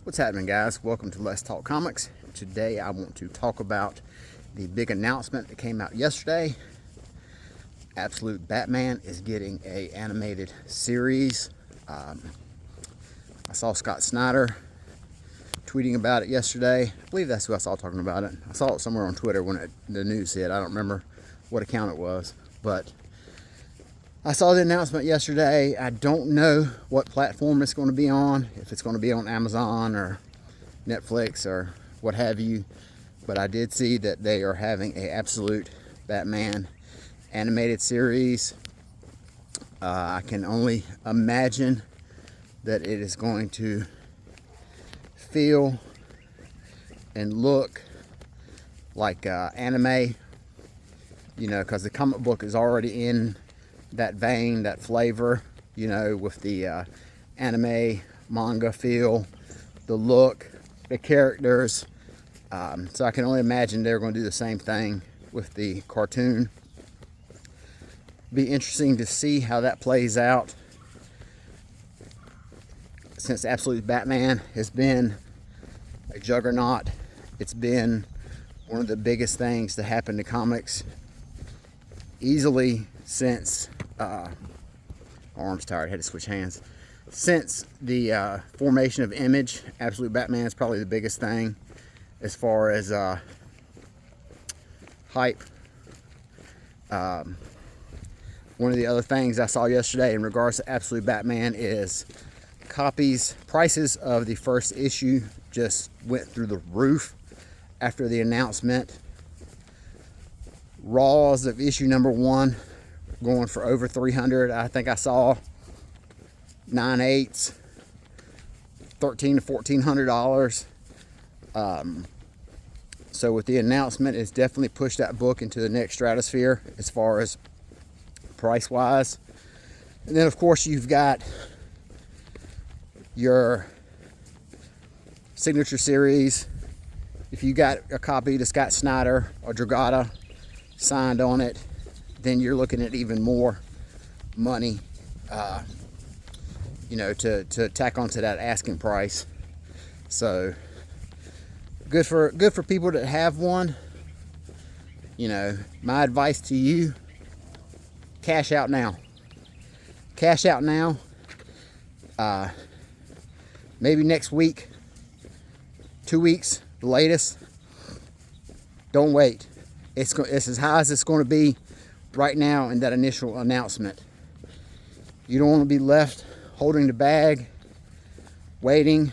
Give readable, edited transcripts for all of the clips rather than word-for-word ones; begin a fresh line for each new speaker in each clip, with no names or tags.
What's happening, guys? Welcome to Let's Talk Comics. Today I want to talk about the big announcement that came out yesterday. Absolute Batman is getting an animated series. I saw Scott Snyder tweeting about it yesterday. I believe that's who I saw talking about it. I saw it somewhere on Twitter when the news hit. I don't remember what account it was, but I saw the announcement yesterday. I don't know what platform it's going to be on, if it's going to be on Amazon or Netflix or what have you, but I did see that they are having an Absolute Batman animated series. I can only imagine that it is going to feel and look like anime, you know, because the comic book is already in that vein, that flavor, you know, with the anime manga feel, the look, the characters. So I can only imagine they're going to do the same thing with the cartoon. Be interesting to see how that plays out, since Absolute Batman has been a juggernaut. It's been one of the biggest things to happen to comics easily since arm's tired, had to switch hands. Since the formation of Image, Absolute Batman is probably the biggest thing as far as hype. One of the other things I saw yesterday in regards to Absolute Batman is prices of the first issue just went through the roof after the announcement. Raws of issue number 1 going for over $300. I think I saw 9/8, $1,300 to $1,400. So with the announcement, it's definitely pushed that book into the next stratosphere as far as price wise. And then of course you've got your signature series. If you got a copy to Scott Snyder or Dragata signed on it, then you're looking at even more money, you know, to tack onto that asking price. So good for people that have one. You know, my advice to you: cash out now. Cash out now. Maybe next week, 2 weeks, the latest. Don't wait. It's as high as it's going to be right now in that initial announcement. You don't want to be left holding the bag, waiting,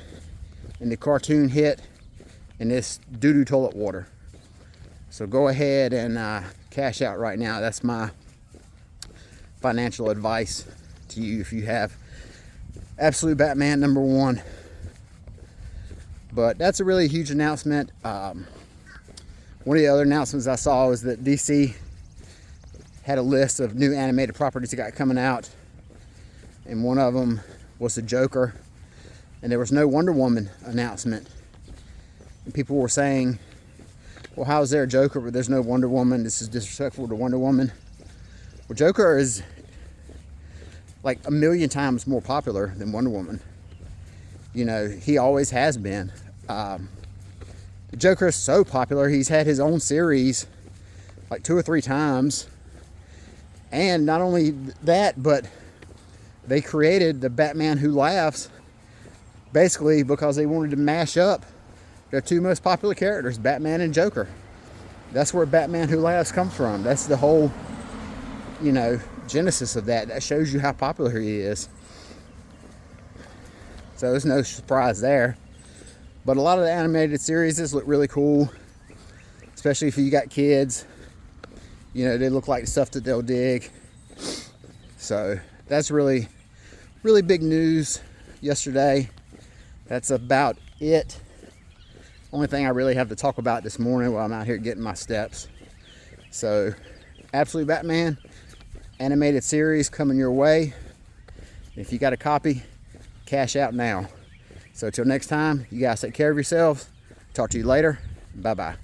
and the cartoon hit and this doo-doo toilet water. So go ahead and cash out right now. That's my financial advice to you if you have Absolute Batman number 1. But that's a really huge announcement. One of the other announcements I saw was that DC had a list of new animated properties that got coming out, and one of them was the Joker, and there was no Wonder Woman announcement. And people were saying, well, how is there a Joker but there's no Wonder Woman? This is disrespectful to Wonder Woman. Well, Joker is like 1 million times more popular than Wonder Woman. You know, he always has been. The Joker is so popular, he's had his own series like 2 or 3 times. And not only that, but they created the Batman Who Laughs basically because they wanted to mash up their 2 most popular characters, Batman and Joker. That's where Batman Who Laughs comes from. That's the whole, you know, genesis of that. That shows you how popular he is. So there's no surprise there. But a lot of the animated series look really cool, especially if you got kids. You know, they look like stuff that they'll dig. So that's really, really big news yesterday. That's about it. Only thing I really have to talk about this morning while I'm out here getting my steps. So Absolute Batman animated series coming your way. If you got a copy, cash out now. So till next time, you guys take care of yourselves. Talk to you later. Bye-bye.